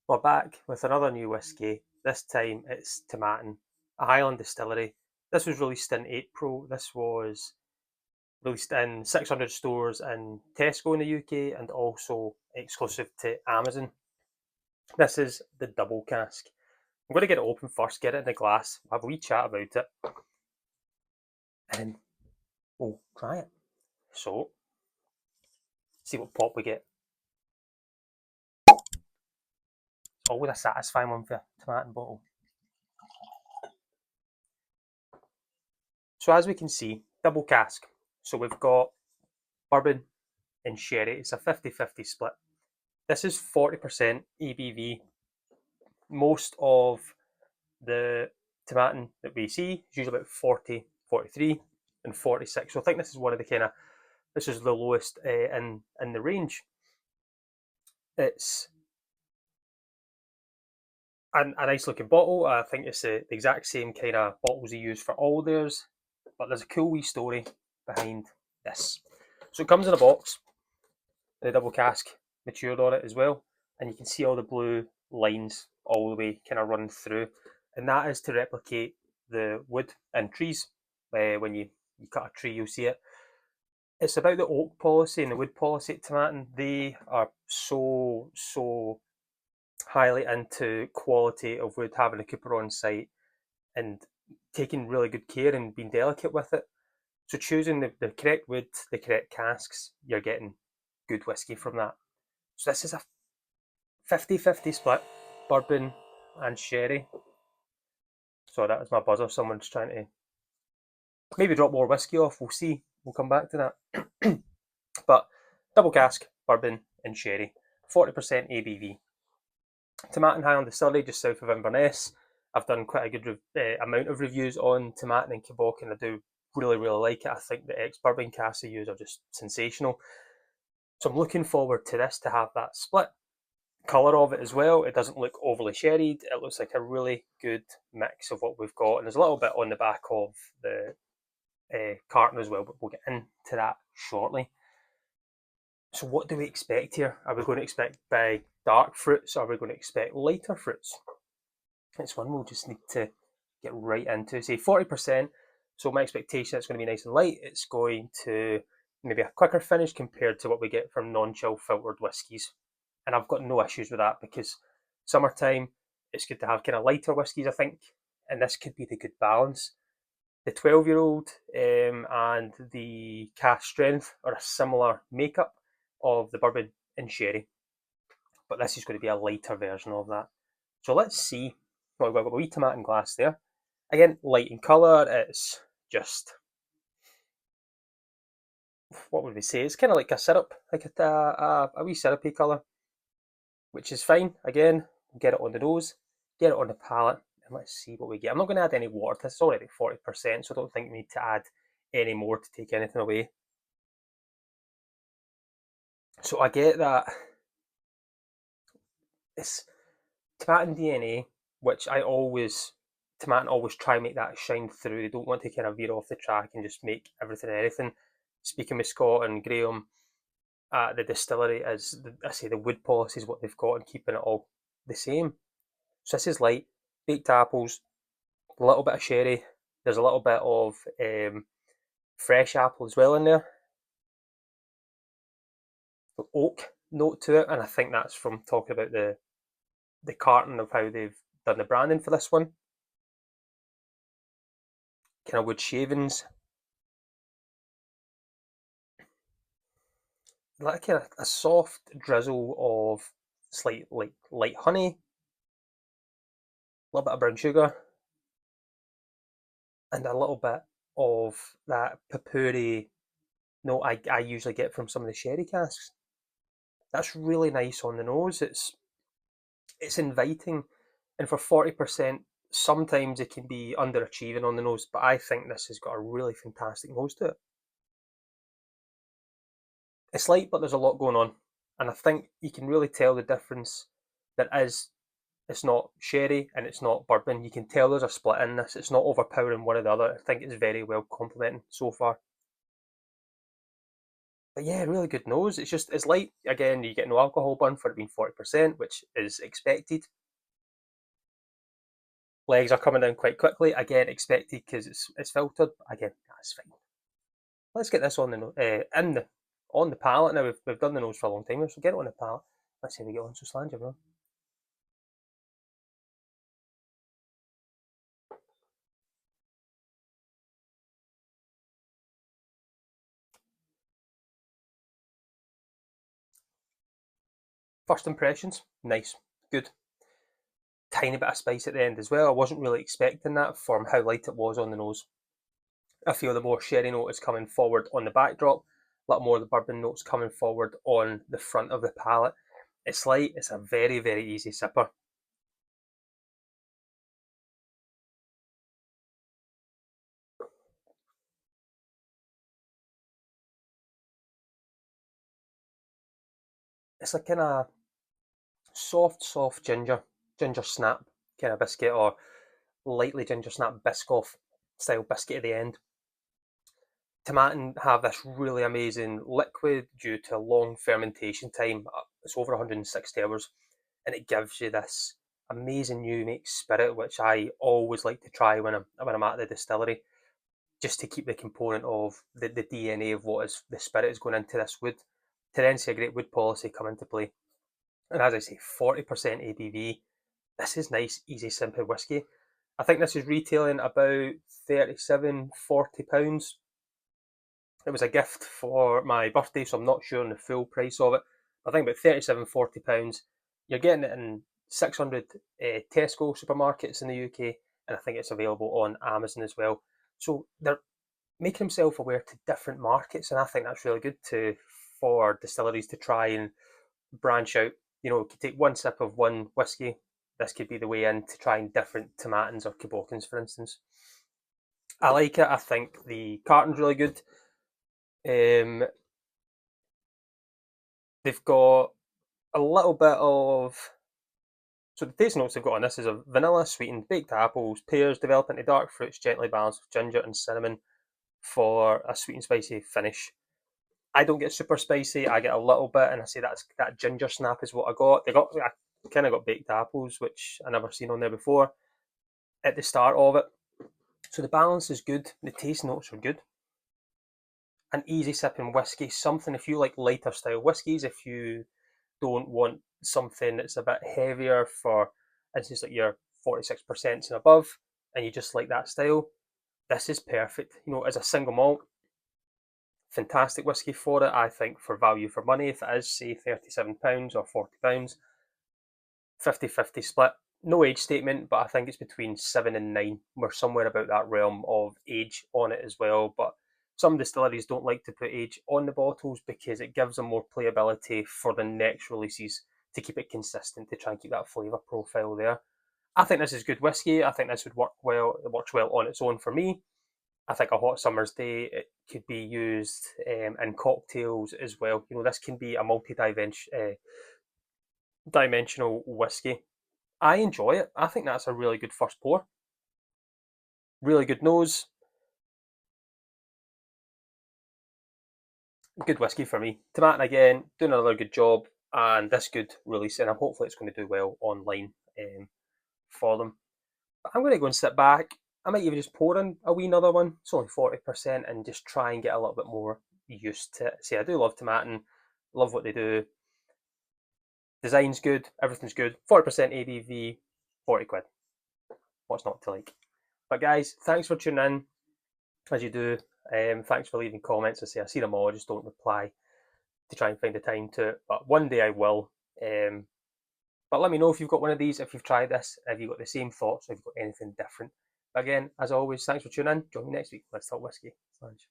We're back with another new whiskey. This time it's Tomatin, a Highland distillery. This was released in April. This was released in 600 stores in Tesco in the UK and also exclusive to Amazon. This is the double cask. I'm going to get it open first, get it in the glass, have a wee chat about it, and then we'll try it. So, see what pop we get. It's always a satisfying one for a Tomatin bottle. So as we can see, double cask. So we've got bourbon and sherry. It's a 50-50 split. This is 40% ABV. Most of the Tomatin that we see is usually about 40, 43 and 46. So I think this is one of the this is the lowest in the range. It's a nice looking bottle. I think it's the exact same kind of bottles they use for all theirs, but there's a cool wee story behind this. So it comes in a box, the double cask matured on it as well, and you can see all the blue lines all the way kind of run through, and that is to replicate the wood in trees. When you cut a tree, you'll see it. It's about the oak policy and the wood policy at Tomatin. They are so highly into quality of wood, having a cooper on site and taking really good care and being delicate with it. So choosing the correct wood, the correct casks, you're getting good whiskey from that. So this is a 50-50 split, bourbon and sherry. So that was my buzzer. Someone's trying to maybe drop more whiskey off. We'll see. We'll come back to that. But double cask, bourbon and sherry, 40% ABV. Tomatin Highland Distillery, just south of Inverness. I've done quite a good amount of reviews on Tomatin and Kibok, and I do really like it. I think the ex-bourbon casks they use are just sensational. So I'm looking forward to this, to have that split. Colour of it as well, it doesn't look overly sherried. It looks like a really good mix of what we've got, and there's a little bit on the back of the carton as well, but we'll get into that shortly. So what do we expect here? Are we going to expect big dark fruits? Are we going to expect lighter fruits? It's one we'll just need to get right into. Say 40%, so my expectation is going to be nice and light. It's going to maybe a quicker finish compared to what we get from non-chill filtered whiskies. And I've got no issues with that because summertime, it's good to have kind of lighter whiskies, I think, and this could be the good balance. The 12-year-old and the cask strength are a similar makeup of the bourbon and sherry, but this is going to be a lighter version of that. So let's see. Well, we've got a wee Tomatin glass there. Again, light in colour. It's just, what would we say? It's kind of like a syrup, like a wee syrupy colour, which is fine. Again, we'll get it on the nose, get it on the palate, and let's see what we get. I'm not going to add any water. This is already 40%, so I don't think we need to add any more to take anything away. So I get that it's Tomatin DNA, which Tomatin always try and make that shine through. They don't want to kind of veer off the track and just make everything and anything. Speaking with Scott and Graham at the distillery, the wood policy is what they've got and keeping it all the same. So this is light, baked apples, a little bit of sherry. There's a little bit of fresh apple as well in there. The oak note to it, and I think that's from talking about the carton of how they've done the branding for this one. Kind of wood shavings. Like kind of a soft drizzle of slight light honey, a little bit of brown sugar, and a little bit of that peppery note I usually get from some of the sherry casks. That's really nice on the nose. It's inviting, and for 40%, sometimes it can be underachieving on the nose, but I think this has got a really fantastic nose to it. It's light, but there's a lot going on, and I think you can really tell the difference. It's not sherry and it's not bourbon. You can tell there's a split in this. It's not overpowering one or the other. I think it's very well complementing so far. But yeah, really good nose. It's light. Again, you get no alcohol burn for it being 40%, which is expected. Legs are coming down quite quickly. Again, expected because it's filtered. Again, that's fine. Let's get this on on the palate now. We've done the nose for a long time, so get it on the palate. Let's see how we get on. So slange everyone. First impressions, nice, good. Tiny bit of spice at the end as well. I wasn't really expecting that from how light it was on the nose. I feel the more sherry note is coming forward on the backdrop, a lot more of the bourbon notes coming forward on the front of the palate. It's light, it's a very, very easy sipper. It's like kind of soft ginger snap kind of biscuit, or lightly ginger snap Biscoff style biscuit at the end. Tomatin have this really amazing liquid due to a long fermentation time. It's over 160 hours, and it gives you this amazing new make spirit, which I always like to try when I'm at the distillery, just to keep the component of the DNA of what is the spirit is going into this wood, to then see a great wood policy come into play. And as I say, 40% ABV. This is nice, easy, simple whiskey. I think this is retailing about 37, £40. It was a gift for my birthday, so I'm not sure on the full price of it. I think about £37, £40. You're getting it in 600 Tesco supermarkets in the UK, and I think it's available on Amazon as well. So they're making themselves aware to different markets, and I think that's really good for distilleries to try and branch out. You know, you could take one sip of one whiskey. This could be the way in to trying different Tomatins or Cabochons, for instance. I like it. I think the carton's really good. Um, they've got a little bit of, so the taste notes they've got on this is a vanilla, sweetened, baked apples, pears, develop into dark fruits, gently balanced with ginger and cinnamon for a sweet and spicy finish. I don't get super spicy. I get a little bit, and I say that ginger snap is what I got. I kind of got baked apples, which I never seen on there before at the start of it. So the balance is good. The taste notes are good. An easy sipping whiskey, something if you like lighter style whiskies, if you don't want something that's a bit heavier for instance like your 46% and above, and you just like that style, this is perfect. You know, as a single malt, fantastic whiskey for it. I think for value for money, if it is say £37 or £40, 50-50 split. No age statement, but I think it's between 7 and 9. We're somewhere about that realm of age on it as well. But some distilleries don't like to put age on the bottles because it gives them more playability for the next releases to keep it consistent, to try and keep that flavour profile there. I think this is good whiskey. I think this would work well. It works well on its own for me. I think a hot summer's day, it could be used in cocktails as well. You know, this can be a dimensional whiskey. I enjoy it. I think that's a really good first pour. Really good nose. Good whiskey for me. Tomatin again, doing another good job, and this good release, and hopefully it's going to do well online for them. But I'm going to go and sit back. I might even just pour in a wee another one. It's only 40%, and just try and get a little bit more used to it. See, I do love Tomatin, love what they do. Design's good, everything's good. 40% ABV, 40 quid. What's not to like? But guys, thanks for tuning in, as you do. Thanks for leaving comments. I see them all, I just don't reply to try and find the time to. But one day I will. But let me know if you've got one of these, if you've tried this, if you've got the same thoughts, or if you've got anything different. But again, as always, thanks for tuning in. Join me next week. Let's talk whiskey. Slange.